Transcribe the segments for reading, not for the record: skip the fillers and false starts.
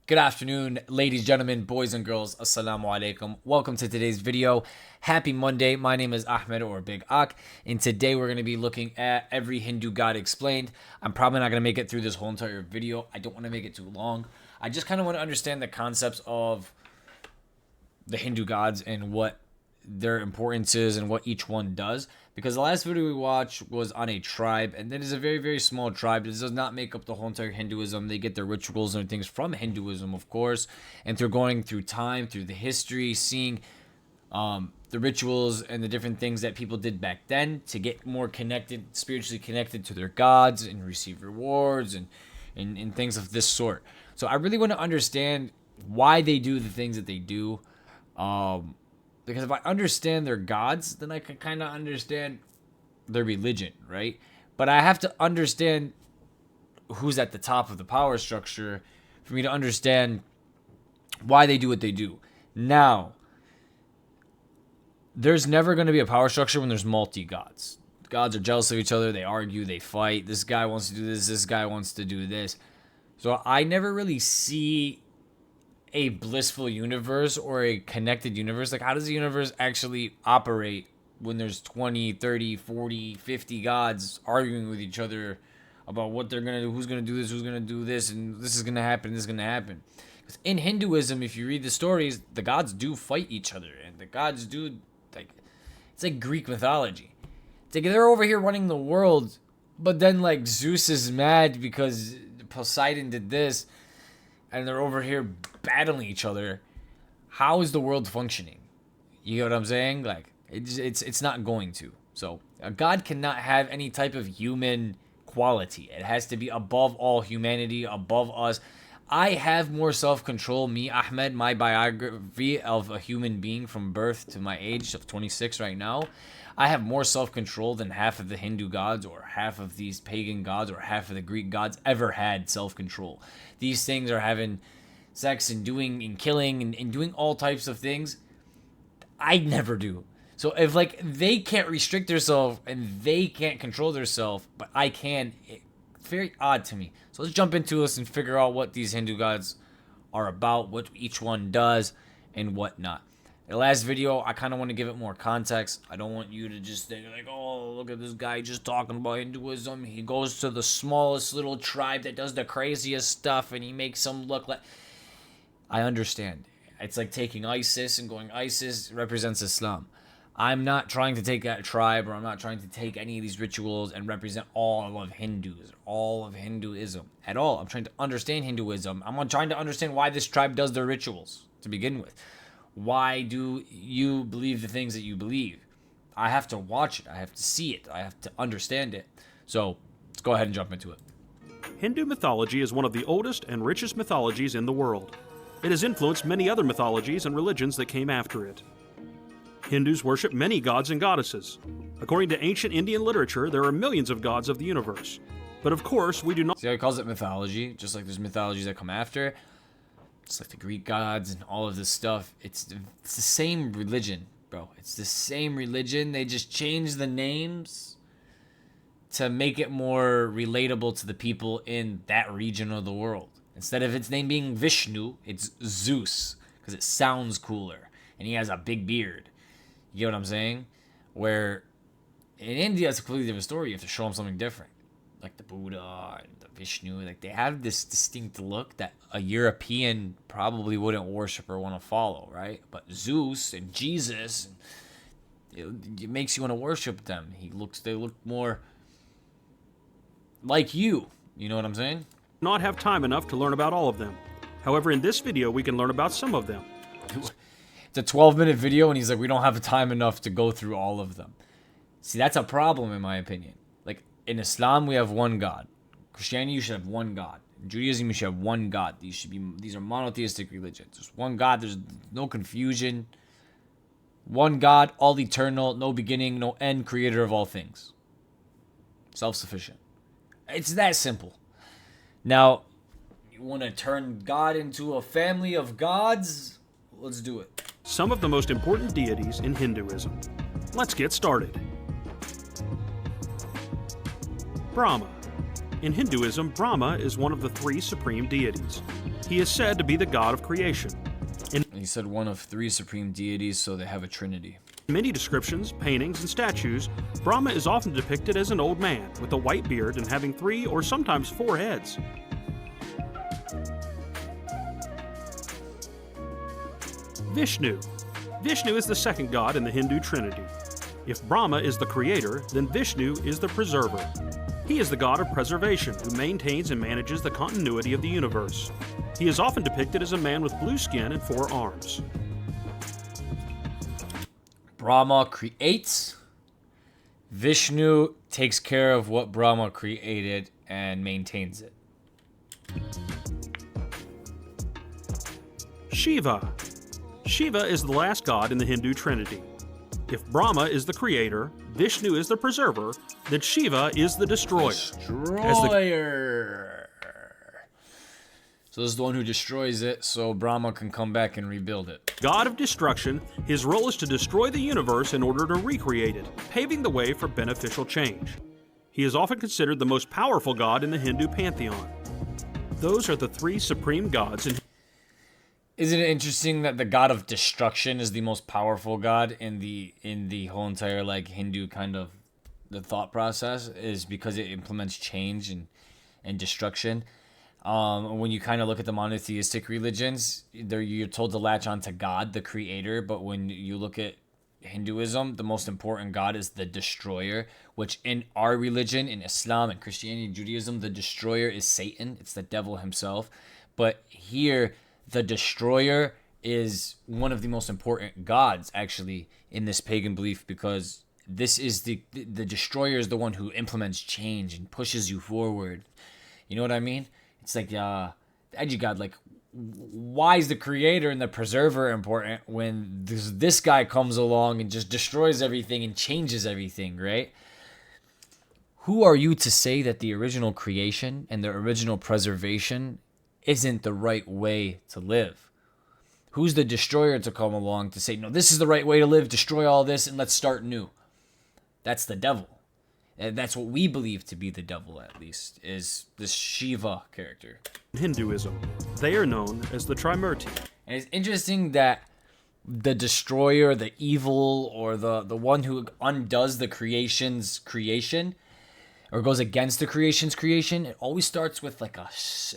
Good afternoon, ladies, gentlemen, boys and girls. Assalamu alaikum. Welcome to today's video. Happy Monday. My name is Ahmed or Big Ak, and today we're going to be looking at every Hindu god explained. I'm probably not going to make it through this whole entire video. I don't want to make it too long. I just kind of want to understand the concepts of the Hindu gods and what their importance is and what each one does, because the last video we watched was on a tribe, and that is a very, very small tribe. This does not make up the whole entire Hinduism. They get their rituals and things from Hinduism, of course, and through going through time, through the history, seeing the rituals and the different things that people did back then to get more connected, spiritually connected to their gods and receive rewards and things of this sort. So I really want to understand why they do the things that they do. Because if I understand their gods, then I can kind of understand their religion, right? But I have to understand who's at the top of the power structure for me to understand why they do what they do. Now, there's never going to be a power structure when there's multi-gods. Gods are jealous of each other. They argue. They fight. This guy wants to do this. This guy wants to do this. So I never really see a blissful universe or a connected universe. Like, how does the universe actually operate when there's 20, 30, 40, 50 gods arguing with each other about what they're going to do, who's going to do this, who's going to do this, and this is going to happen, this is going to happen. Because in Hinduism, if you read the stories, the gods do fight each other, and the gods do, like, it's like Greek mythology. It's like they're over here running the world, but then, like, Zeus is mad because Poseidon did this, and they're over here battling each other. How is the world functioning? You get what I'm saying? Like, it's not going to. So a god cannot have any type of human quality. It has to be above all humanity, above us. I have more self-control, me, Ahmed, my biography of a human being from birth to my age of 26 right now. I have more self-control than half of the Hindu gods or half of these pagan gods or half of the Greek gods ever had self-control. These things are having sex and doing and killing and doing all types of things. I never do. So if, like, they can't restrict themselves and they can't control themselves, but I can, it's very odd to me. So let's jump into this and figure out what these Hindu gods are about, what each one does, and whatnot. The last video, I kind of want to give it more context. I don't want you to just think like, oh, look at this guy just talking about Hinduism. He goes to the smallest little tribe that does the craziest stuff and he makes them look like... I understand. It's like taking ISIS and going, ISIS represents Islam. I'm not trying to take that tribe, or I'm not trying to take any of these rituals and represent all of Hindus, all of Hinduism at all. I'm trying to understand Hinduism. I'm trying to understand why this tribe does their rituals to begin with. Why do you believe the things that you believe? I have to watch it. I have to see it. I have to understand it. So let's go ahead and jump into it. Hindu mythology is one of the oldest and richest mythologies in the world. It has influenced many other mythologies and religions that came after it. Hindus worship many gods and goddesses. According to ancient Indian literature, there are millions of gods of the universe. But of course, we do not... See how he calls it mythology? Just like there's mythologies that come after. It's like the Greek gods and all of this stuff. It's the same religion, bro. It's the same religion. They just change the names to make it more relatable to the people in that region of the world. Instead of its name being Vishnu, it's Zeus, because it sounds cooler. And he has a big beard. You get what I'm saying? Where in India, it's a completely different story. You have to show them something different. Like the Buddha and the Vishnu, like they have this distinct look that a European probably wouldn't worship or want to follow, right? But Zeus and Jesus, it makes you want to worship them. They look more like you. You know what I'm saying? Not have time enough to learn about all of them. However, in this video, we can learn about some of them. It's a 12-minute video, and he's like, we don't have time enough to go through all of them. See, that's a problem, in my opinion. Like, in Islam, we have one God. Christianity, you should have one God. In Judaism, you should have one God. These are monotheistic religions. There's one God. There's no confusion. One God, all eternal, no beginning, no end, creator of all things. Self-sufficient. It's that simple. Now, you want to turn God into a family of gods? Let's do it. Some of the most important deities in Hinduism. Let's get started. Brahma. In Hinduism, Brahma is one of the three supreme deities. He is said to be the god of creation. In He said one of three supreme deities, so they have a trinity. many descriptions, paintings, and statues, Brahma is often depicted as an old man with a white beard and having 3 or sometimes 4 heads. Vishnu. Vishnu is the second god in the Hindu Trinity. If Brahma is the creator, then Vishnu is the preserver. He is the god of preservation who maintains and manages the continuity of the universe. He is often depicted as a man with blue skin and 4 arms. Brahma creates. Vishnu takes care of what Brahma created and maintains it. Shiva. Shiva is the last god in the Hindu Trinity. If Brahma is the creator, Vishnu is the preserver, then Shiva is the destroyer. Destroyer. So this is the one who destroys it, so Brahma can come back and rebuild it. God of destruction, his role is to destroy the universe in order to recreate it, paving the way for beneficial change. He is often considered the most powerful god in the Hindu pantheon. Those are the 3 supreme gods in Isn't it interesting that the god of destruction is the most powerful god in the whole entire like Hindu kind of the thought process is because it implements change and destruction. When you kind of look at the monotheistic religions, you're told to latch on to God, the creator, but when you look at Hinduism, the most important god is the destroyer, which in our religion, in Islam and Christianity and Judaism, the destroyer is Satan. It's the devil himself. But here, the destroyer is one of the most important gods, actually, in this pagan belief, because this is the destroyer is the one who implements change and pushes you forward. You know what I mean? It's like the edgy god. Like, why is the creator and the preserver important when this guy comes along and just destroys everything and changes everything, right? Who are you to say that the original creation and the original preservation isn't the right way to live? Who's the destroyer to come along to say, no, this is the right way to live, destroy all this, and let's start new? That's the devil. And that's what we believe to be the devil, at least, is this Shiva character. Hinduism. They are known as the Trimurti. And it's interesting that the destroyer, the evil, or the one who undoes the creation's creation, or goes against the creation's creation, it always starts with like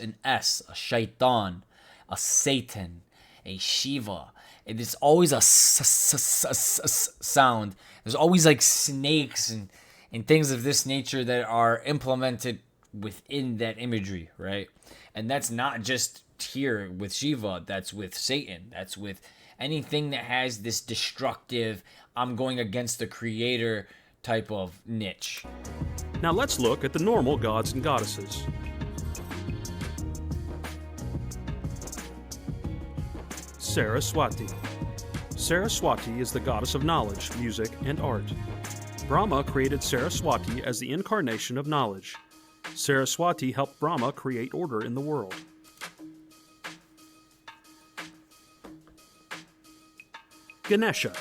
an S, a shaitan, a Satan, a Shiva. It's always a sound. There's always like snakes and things of this nature that are implemented within that imagery, right? And that's not just here with Shiva, that's with Satan, that's with anything that has this destructive, I'm going against the creator type of niche. Now let's look at the normal gods and goddesses. Saraswati. Saraswati is the goddess of knowledge, music, and art. Brahma created Saraswati as the incarnation of knowledge. Saraswati helped Brahma create order in the world. Ganesha.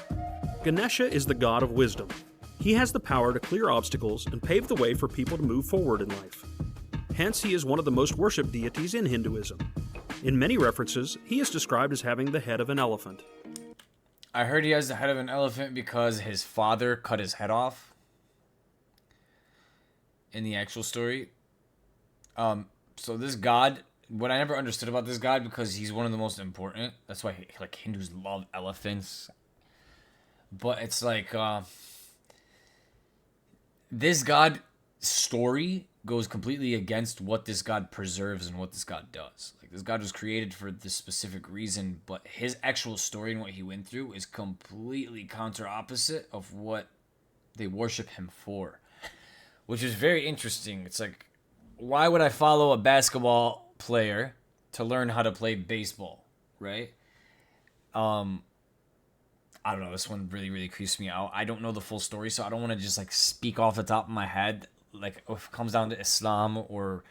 Ganesha is the god of wisdom. He has the power to clear obstacles and pave the way for people to move forward in life. Hence, he is one of the most worshipped deities in Hinduism. In many references, he is described as having the head of an elephant. I heard he has the head of an elephant because his father cut his head off in the actual story. So this god, what I never understood about this god, because he's one of the most important. That's why like Hindus love elephants. But it's like this god story goes completely against what this god preserves and what this god does. Like, this god was created for this specific reason, but his actual story and what he went through is completely counter opposite of what they worship him for, which is very interesting. It's like, why would I follow a basketball player to learn how to play baseball, right? I don't know. This one really, really creeps me out. I don't know the full story, so I don't want to just like speak off the top of my head. Like, if it comes down to Islam or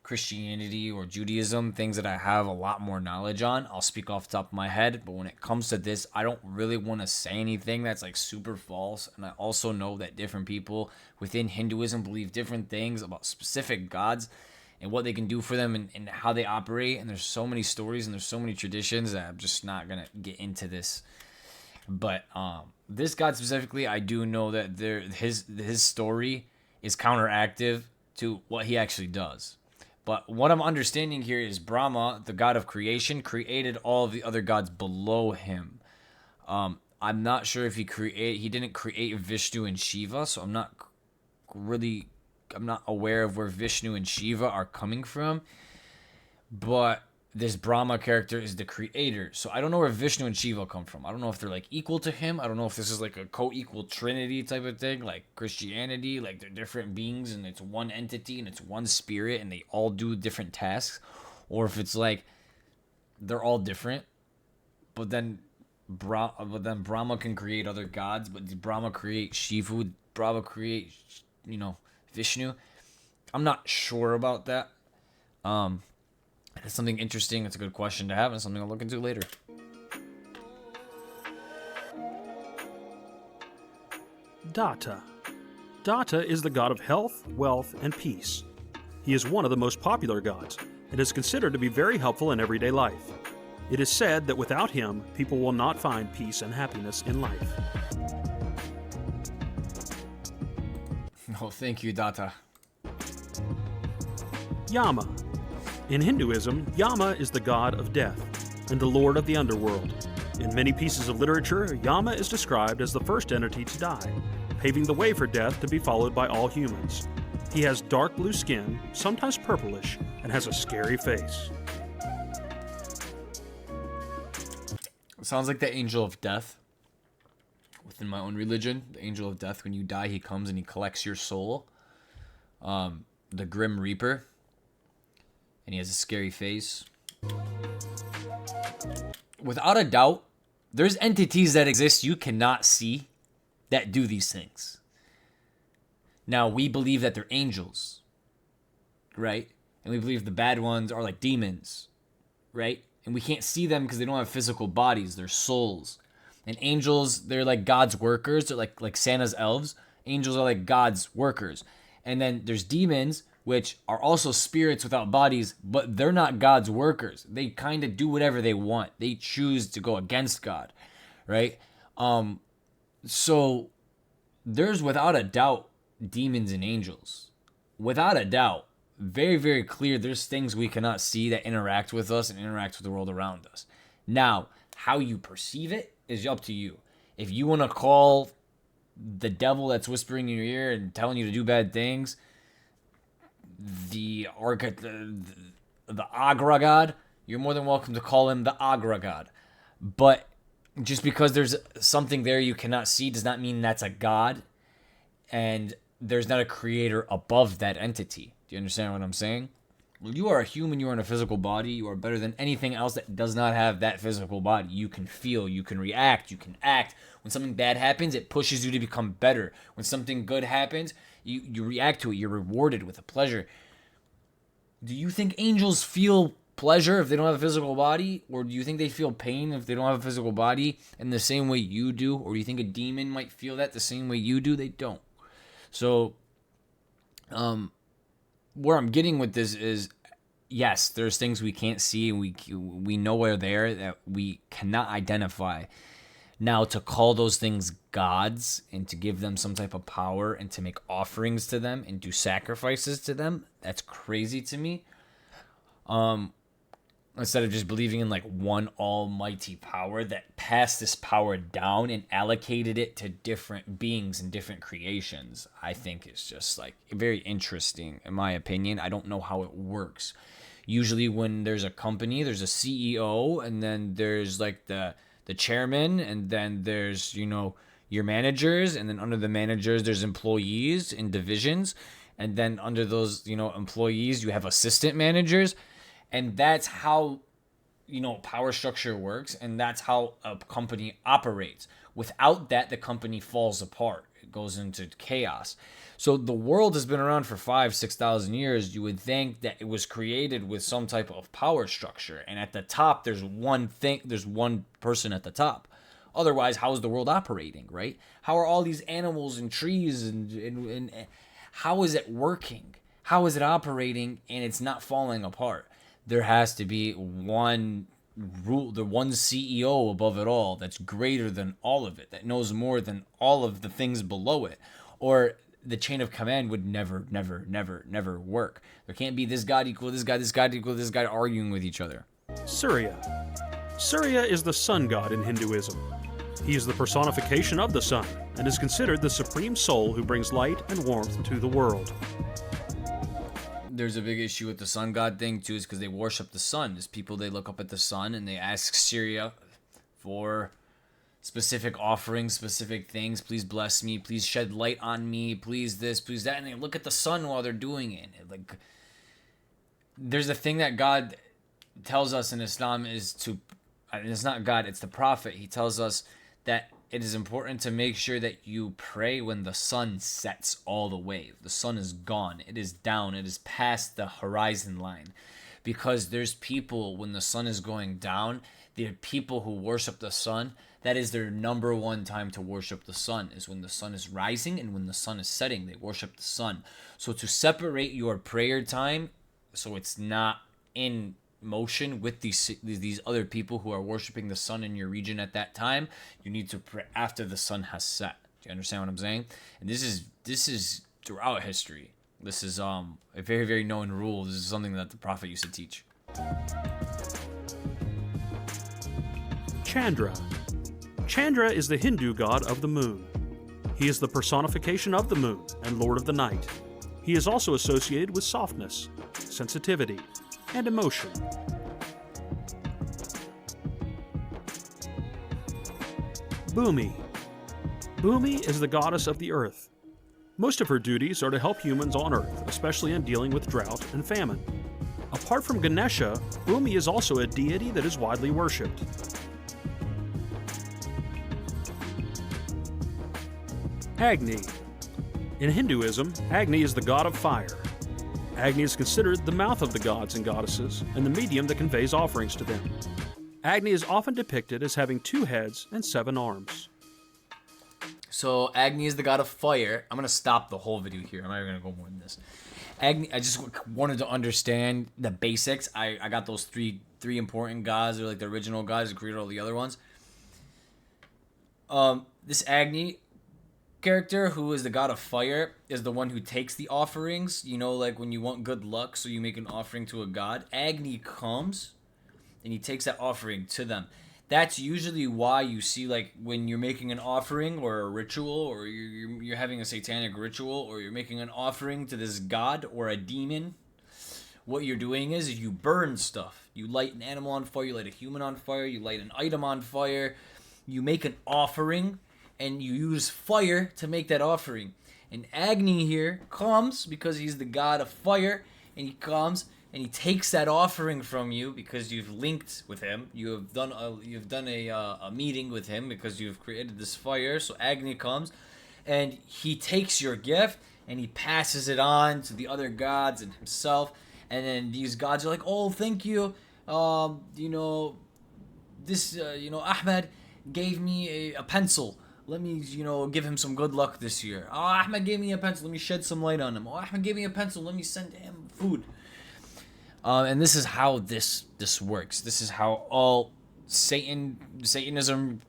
Christianity or Judaism, things that I have a lot more knowledge on, I'll speak off the top of my head. But when it comes to this, I don't really want to say anything that's like super false. And I also know that different people within Hinduism believe different things about specific gods. and what they can do for them and how they operate. And there's so many stories and there's so many traditions that I'm just not gonna get into this. But this god specifically, I do know that his story is counteractive to what he actually does. But what I'm understanding here is Brahma, the god of creation, created all of the other gods below him. I'm not sure if he didn't create Vishnu and Shiva, so I'm not aware of where Vishnu and Shiva are coming from. But this Brahma character is the creator. So I don't know where Vishnu and Shiva come from. I don't know if they're like equal to him. I don't know if this is like a co-equal trinity type of thing, like Christianity, like they're different beings and it's one entity and it's one spirit and they all do different tasks. Or if it's like they're all different, but then Brahma can create other gods, but did Brahma create Shiva? Would Brahma create, Vishnu? I'm not sure about that. It's something interesting. It's a good question to have and something I'll look into later. Datta. Datta is the god of health, wealth, and peace. He is one of the most popular gods and is considered to be very helpful in everyday life. It is said that without him, people will not find peace and happiness in life. Oh, thank you, Datta. Yama. In Hinduism, Yama is the god of death and the lord of the underworld. In many pieces of literature, Yama is described as the first entity to die, paving the way for death to be followed by all humans. He has dark blue skin, sometimes purplish, and has a scary face. Sounds like the angel of death. Within my own religion, the angel of death, when you die, he comes and he collects your soul. The Grim Reaper. And he has a scary face. Without a doubt, there's entities that exist you cannot see that do these things. Now, we believe that they're angels, right? And we believe the bad ones are like demons, right? And we can't see them because they don't have physical bodies. They're souls. And angels, they're like God's workers. They're like Santa's elves. Angels are like God's workers. And then there's demons, which are also spirits without bodies, but they're not God's workers. They kind of do whatever they want. They choose to go against God, right? So there's without a doubt demons and angels. Without a doubt. Very, very clear. There's things we cannot see that interact with us and interact with the world around us. Now, how you perceive it is up to you. If you want to call the devil that's whispering in your ear and telling you to do bad things the Agra god, you're more than welcome to call him the Agra god. But just because there's something there you cannot see does not mean that's a god, and there's not a creator above that entity. Do you understand what I'm saying? Well, you are a human, you are in a physical body, you are better than anything else that does not have that physical body. You can feel, you can react, you can act. When something bad happens, it pushes you to become better. When something good happens, you react to it, you're rewarded with a pleasure. Do you think angels feel pleasure if they don't have a physical body? Or do you think they feel pain if they don't have a physical body in the same way you do? Or do you think a demon might feel that the same way you do? They don't. So, where I'm getting with this is, yes, there's things we can't see and we know are there that we cannot identify. Now, to call those things gods and to give them some type of power and to make offerings to them and do sacrifices to them, that's crazy to me. Instead of just believing in like one almighty power that passed this power down and allocated it to different beings and different creations, I think it's just like very interesting in my opinion. I don't know how it works. Usually when there's a company, there's a CEO, and then there's like the chairman, and then there's, your managers, and then under the managers there's employees in divisions, and then under those, employees you have assistant managers. And that's how, power structure works, and that's how a company operates. Without that, the company falls apart. It goes into chaos. So the world has been around for 5,000-6,000 years. You would think that it was created with some type of power structure, and at the top there's one person at the top. Otherwise, how is the world operating, right? How are all these animals and trees and how is it working? How is it operating and it's not falling apart? There has to be one rule, the one CEO above it all that's greater than all of it, that knows more than all of the things below it, or the chain of command would never work. There can't be this god equal this guy, this god equal this guy arguing with each other. Surya. Surya is the sun god in Hinduism. He is the personification of the sun and is considered the supreme soul who brings light and warmth to the world. There's a big issue with the sun god thing too, is because they worship the sun. There's people, they look up at the sun and they ask Surya for specific offerings, specific things. Please bless me, please shed light on me, please this, please that, and they look at the sun while they're doing it. Like, there's a thing that God tells us in Islam is to, and it's not God, it's the Prophet. He tells us that it is important to make sure that you pray when the sun sets all the way. The sun is gone. It is down. It is past the horizon line. Because there's people, when the sun is going down, there are people who worship the sun. That is their number one time to worship the sun, is when the sun is rising and when the sun is setting. They worship the sun. So to separate your prayer time so it's not in motion with these other people who are worshiping the sun in your region at that time, you need to pray after the sun has set. Do you understand what I'm saying? And this is throughout history. This is a very known rule. This is something that the Prophet used to teach. Chandra. Chandra is the Hindu god of the moon. He is the personification of the moon and lord of the night. He is also associated with softness, sensitivity, and emotion. Bhumi. Bhumi is the goddess of the earth. Most of her duties are to help humans on earth, especially in dealing with drought and famine. Apart from Ganesha, Bhumi is also a deity that is widely worshipped. Agni. In Hinduism, Agni is the god of fire. Agni is considered the mouth of the gods and goddesses and the medium that conveys offerings to them. Agni is often depicted as having 2 heads and 7 arms. So Agni is the god of fire. I'm going to stop the whole video here. I'm not even going to go more than this. Agni, I just wanted to understand the basics. I got those three important gods. They're like the original gods who created all the other ones. This Agni character, who is the god of fire, is the one who takes the offerings. You know, like when you want good luck, so you make an offering to a god. Agni comes and he takes that offering to them. That's usually why you see, like, when you're making an offering or a ritual, or you're having a satanic ritual, or you're making an offering to this god or a demon, what you're doing is you burn stuff. You light an animal on fire, you light a human on fire, you light an item on fire, you make an offering, and you use fire to make that offering. And Agni here comes because he's the god of fire, and he comes and he takes that offering from you because you've linked with him. You've done a meeting with him because you've created this fire. So Agni comes and he takes your gift and he passes it on to the other gods and himself. And then these gods are like, "Oh, thank you. Ahmed gave me a pencil. Let me, give him some good luck this year. Oh, Ahmed gave me a pencil. Let me shed some light on him. Oh, Ahmed gave me a pencil. Let me send him food." And this is how this works. This is how all Satanism,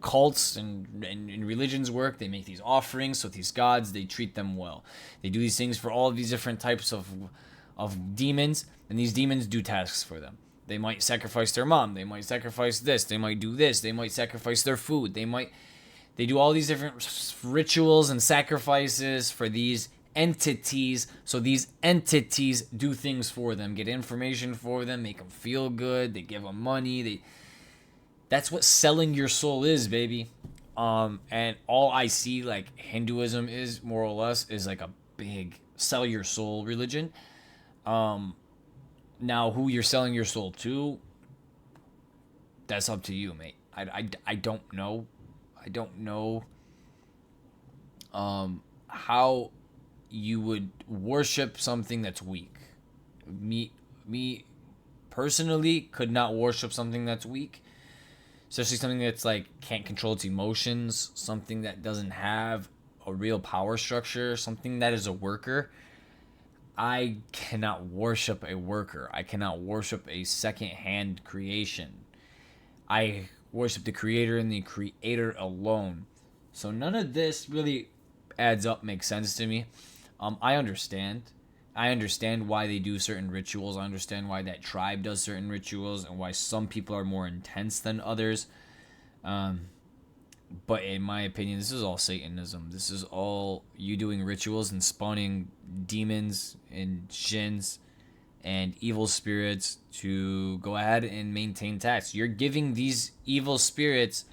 cults and religions work. They make these offerings, so these gods, they treat them well. They do these things for all of these different types of demons, and these demons do tasks for them. They might sacrifice their mom. They might sacrifice this. They might do this. They might sacrifice their food. They do all these different rituals and sacrifices for these entities. So these entities do things for them, get information for them, make them feel good. They give them money. That's what selling your soul is, baby. And all I see, like, Hinduism is, more or less, is like a big sell your soul religion. Now, who you're selling your soul to, that's up to you, mate. I don't know. I don't know how you would worship something that's weak. Me personally could not worship something that's weak, especially something that's like can't control its emotions, something that doesn't have a real power structure, something that is a worker. I cannot worship a worker. I cannot worship a second-hand creation. I worship the creator and the creator alone. So none of this really adds up, makes sense to me. I understand. I understand why they do certain rituals. I understand why that tribe does certain rituals and why some people are more intense than others. But in my opinion, this is all Satanism. This is all you doing rituals and spawning demons and jinns and evil spirits to go ahead and maintain tasks. You're giving these evil spirits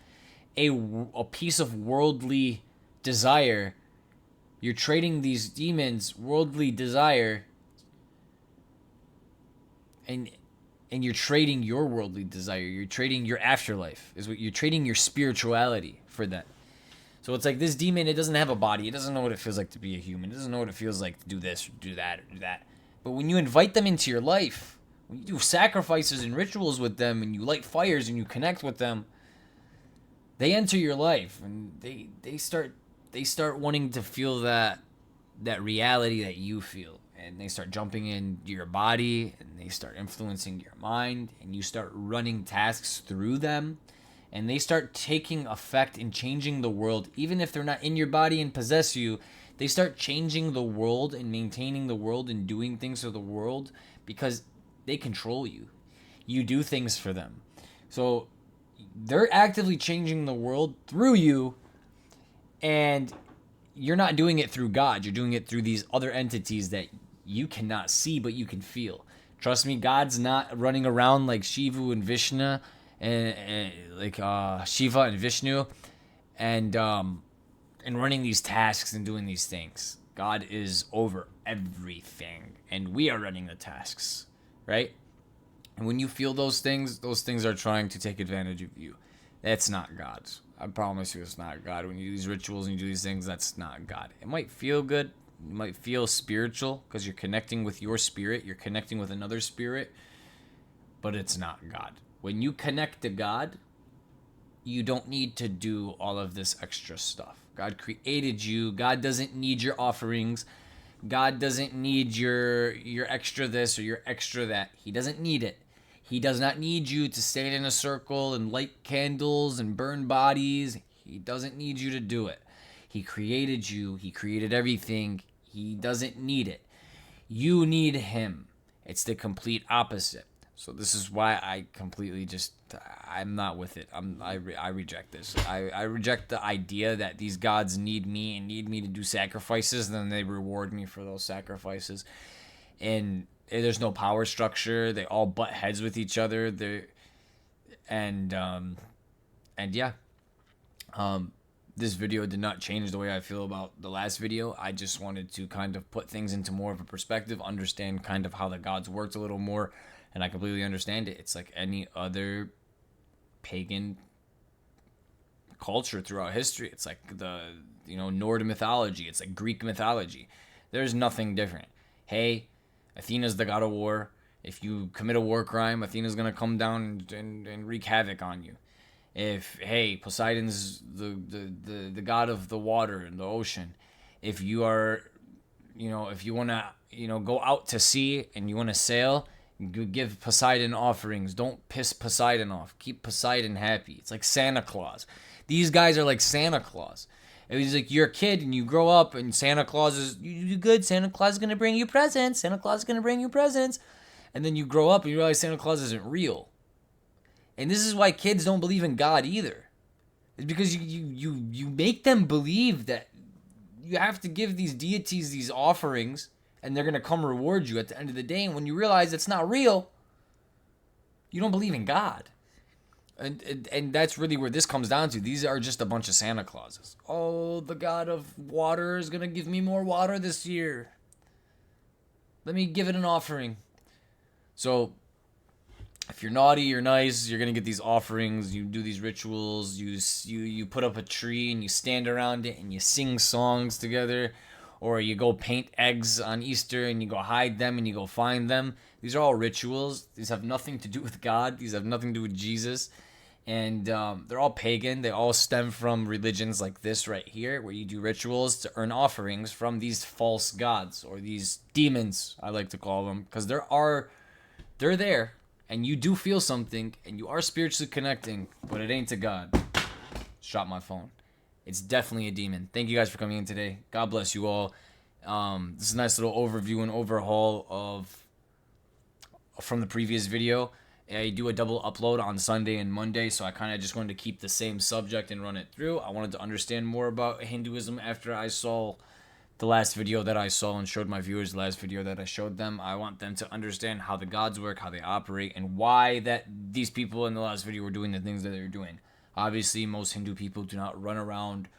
a piece of worldly desire. You're trading these demons worldly desire, and you're trading your worldly desire. You're trading your afterlife. Is what you're trading your spirituality for that. So it's like this demon, it doesn't have a body. It doesn't know what it feels like to be a human. It doesn't know what it feels like to do this or do that or do that. But when you invite them into your life, when you do sacrifices and rituals with them and you light fires and you connect with them, they enter your life and they start wanting to feel that reality that you feel, and they start jumping into your body and they start influencing your mind, and you start running tasks through them, and they start taking effect and changing the world. Even if they're not in your body and possess you, they start changing the world and maintaining the world and doing things for the world because they control you. You do things for them. So they're actively changing the world through you, and you're not doing it through God. You're doing it through these other entities that you cannot see, but you can feel. Trust me, God's not running around like Shiva and Vishnu, and Shiva and Vishnu, and running these tasks and doing these things. God is over everything, and we are running the tasks, right? And when you feel those things are trying to take advantage of you. That's not God. I promise you it's not God. When you do these rituals and you do these things, that's not God. It might feel good. It might feel spiritual because you're connecting with your spirit. You're connecting with another spirit. But it's not God. When you connect to God, you don't need to do all of this extra stuff. God created you. God doesn't need your offerings. God doesn't need your extra this or your extra that. He doesn't need it. He does not need you to stand in a circle and light candles and burn bodies. He doesn't need you to do it. He created you. He created everything. He doesn't need it. You need him. It's the complete opposite. So this is why I completely I'm not with it. I reject this. I reject the idea that these gods need me and need me to do sacrifices, and then they reward me for those sacrifices. And there's no power structure. They all butt heads with each other. This video did not change the way I feel about the last video. I just wanted to kind of put things into more of a perspective, understand kind of how the gods worked a little more, and I completely understand it. It's like any other pagan culture throughout history. It's like the Nord mythology. It's like Greek mythology. There's nothing different. Hey, Athena's the god of war. If you commit a war crime, Athena's gonna come down and wreak havoc on you. If Poseidon's the god of the water and the ocean. If you are, if you wanna go out to sea and you wanna sail, give Poseidon offerings. Don't piss Poseidon off. Keep Poseidon happy. It's like Santa Claus. These guys are like Santa Claus. It was like you're a kid and you grow up and Santa Claus is, you do good, Santa Claus is going to bring you presents. Santa Claus is going to bring you presents. And then you grow up and you realize Santa Claus isn't real. And this is why kids don't believe in God either. It's because you make them believe that you have to give these deities these offerings and they're going to come reward you at the end of the day. And when you realize it's not real, you don't believe in God. And that's really where this comes down to. These are just a bunch of Santa Clauses. Oh, the god of water is going to give me more water this year. Let me give it an offering. So, if you're naughty, you're nice, you're going to get these offerings, you do these rituals, you put up a tree and you stand around it and you sing songs together. Or you go paint eggs on Easter and you go hide them and you go find them. These are all rituals. These have nothing to do with God. These have nothing to do with Jesus. And they're all pagan. They all stem from religions like this right here, where you do rituals to earn offerings from these false gods or these demons, I like to call them, because they're there, and you do feel something, and you are spiritually connecting, but it ain't to God. Shot my phone. It's definitely a demon. Thank you guys for coming in today. God bless you all. This is a nice little overview and overhaul from the previous video. I do a double upload on Sunday and Monday, so I kind of just wanted to keep the same subject and run it through. I wanted to understand more about Hinduism after I saw the last video that I saw and showed my viewers the last video that I showed them. I want them to understand how the gods work, how they operate, and why that these people in the last video were doing the things that they're doing. Obviously, most Hindu people do not run around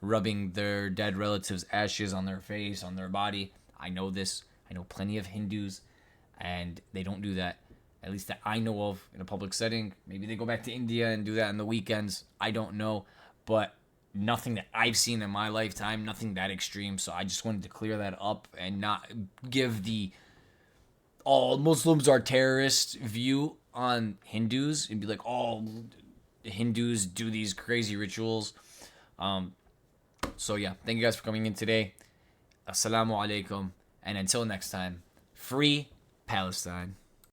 rubbing their dead relatives' ashes on their face, on their body. I know this. I know plenty of Hindus, and they don't do that. At least that I know of in a public setting. Maybe they go back to India and do that on the weekends. I don't know. But nothing that I've seen in my lifetime, nothing that extreme. So I just wanted to clear that up and not give the all Muslims are terrorists view on Hindus and be like, oh, Hindus do these crazy rituals. So yeah, thank you guys for coming in today. Assalamu alaikum. And until next time, free Palestine.